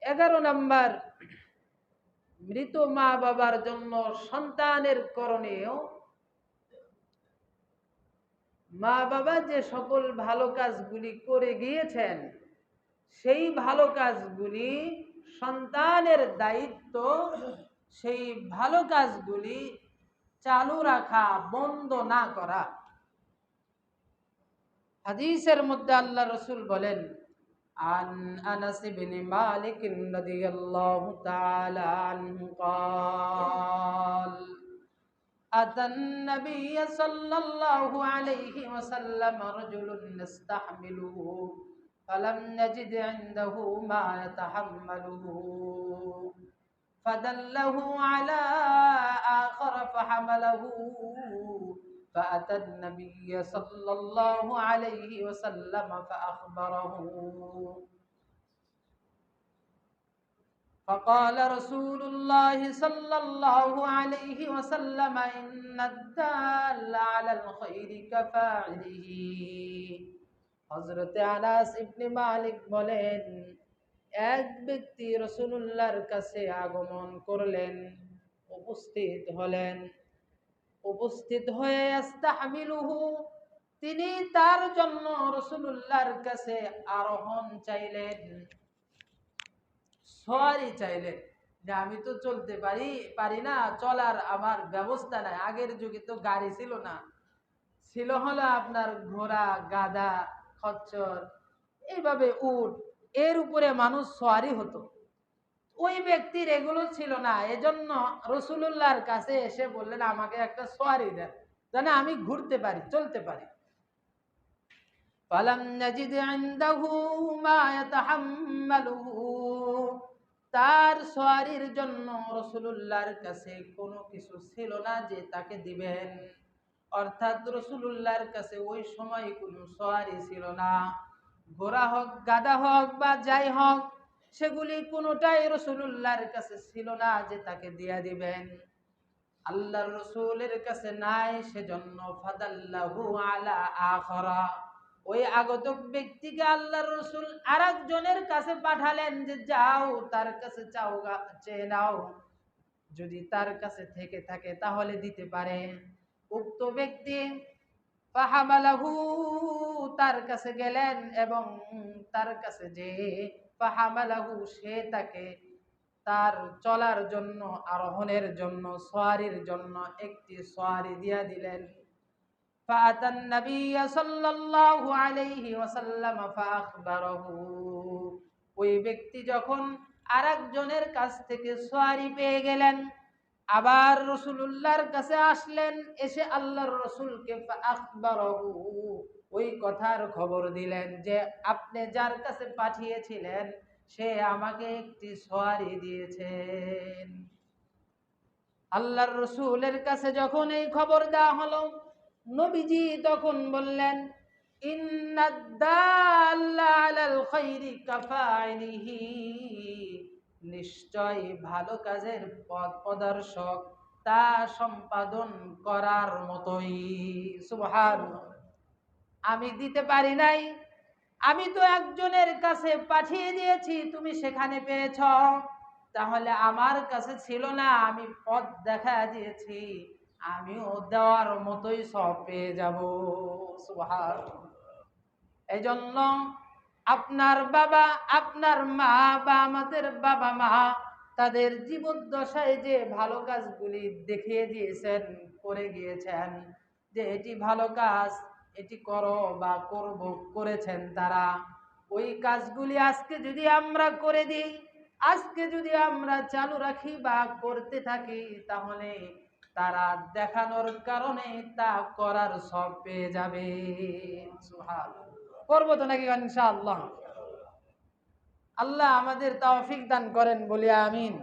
11 নম্বর, মৃত মা বাবার জন্য সন্তানের করণীয়, মা বাবা যে সকল ভালো কাজগুলি করে গিয়েছেন সেই ভালো কাজগুলি সন্তানের দায়িত্ব, সেই ভালো কাজগুলি চালু রাখা, বন্ধ না করা। হাদিসের মধ্যে আল্লাহ রাসূল বলেন, আন আনাস ইবনে মালিক রাদিয়াল্লাহু তাআলা আনহু قال أتى النبي صلى الله عليه وسلم رجل يستحمله فلم يجد عنده ما يتحمله فدله على آخر فحمله فأتى النبي صلى الله عليه وسلم فأخبره فقال رسول الله صلى الله عليه وسلم إن الدال على الخير كفاعله। হযরতে আনাস ইবনে মালিক বলেন, এক ব্যক্তি রাসূলুল্লাহর কাছে আগমন করলেন, উপস্থিত হলেন। উপস্থিত হয়ে ইস্তাহমিলুহু, তিনি তার জন্য রাসূলুল্লাহর কাছে আরোহণ চাইলেন, সওয়ারি চাইলেন, যে আমি তো চলতে পারি না, চলার আমার ব্যবস্থা নাই। আগের যুগে তো গাড়ি ছিল না, ছিল হলো আপনার ঘোড়া, গাধা, খচ্চর, এইভাবে উট, এর উপরে মানুষ সওয়ারি হতো। ওই ব্যক্তির এগুলো ছিল না, এজন্য রাসূলুল্লাহর কাছে এসে বললেন, আমাকে একটা সওয়ারি দেন, যেন আমি ঘুরতে পারি, চলতে পারি। ফালাম নাজিদ ইনদাহু মা ইয়াতাহাম্মালুহু, তার সওয়ারির জন্য রাসূলুল্লাহর কাছে কোনো কিছু ছিল না যে তাকে দিবেন। অর্থাৎ রাসূলুল্লাহর কাছে ওই সময় কোনো সওয়ারি ছিল না। ঘোড়া হোক, গাধা হোক বা যাই হোক, সেগুলি কোনোটাই রাসূলুল্লাহর কাছে ছিল না যে তাকে দিয়া দিবেন। আল্লাহর রাসূলের কাছে নাই, সেজন্য ফাদাল্লাহু আলা আখরা, ওই আগতক ব্যক্তিকে আল্লাহর রাসূল আরেকজনের কাছে পাঠালেন, যে যাও তার কাছে চেয়ে নাও, যদি তার কাছে থেকে থাকে তাহলে দিতে পারে। উক্ত ব্যক্তি ফাহামালাহু, তার কাছে গেলেন এবং তার কাছে যে ফাহামালাহু, সে তাকে তার চলার জন্য, আরোহণের জন্য, সওয়ারির জন্য একটি সওয়ারি দিয়া দিলেন। فأتى النبي صلى الله عليه وسلم فأخبره, ওই ব্যক্তি যখন আরেকজনের কাছ থেকে সওয়ারি পেয়ে গেলেন, আবার রাসূলুল্লাহর কাছে আসলেন, এসে আল্লাহর রাসূলকে ফাআখবারাহু, ওই কথার খবর দিলেন যে আপনি যার কাছে পাঠিয়েছিলেন সে আমাকে একটি সওয়ারি দিয়েছেন। আল্লাহর রাসূলের কাছে যখন এই খবর দেওয়া হলো, নবীজি তখন বললেন, ইন্নাদ দাল্লা আলাল খায়রি কাফাইলিহি, নিশ্চয় ভালো কাজের পথ প্রদর্শক তা সম্পাদন করার মতোই। সুবহানাল্লাহ। আমি দিতে পারি নাই, আমি তো একজনের কাছে পাঠিয়ে দিয়েছি, তুমি সেখানে পেয়েছ, তাহলে আমার কাছে ছিল না, আমি পথ দেখা দিয়েছি, আমিও দেওয়ার মতোই সব পেয়ে যাব। সুবহানাল্লাহ। এই জন্য আপনার বাবা, আপনার মা বা আমাদের বাবা মা তাদের জীবদ্দশায় যে ভালো কাজগুলি দেখিয়ে দিয়েছেন, করে গিয়েছেন, যে এটি ভালো কাজ, এটি করো বা করব, করেছেন তারা। ওই কাজগুলি আজকে যদি আমরা করে দিই, আজকে যদি আমরা চালু রাখি বা করতে থাকি, তাহলে তারা দেখানোর কারণে তা করার সব পেয়ে যাবে। সুবহানাল্লাহ। করবো তো নাকি ইনশাআল্লাহ? আল্লাহ আমাদের তৌফিক দান করেন, বলি আমিন।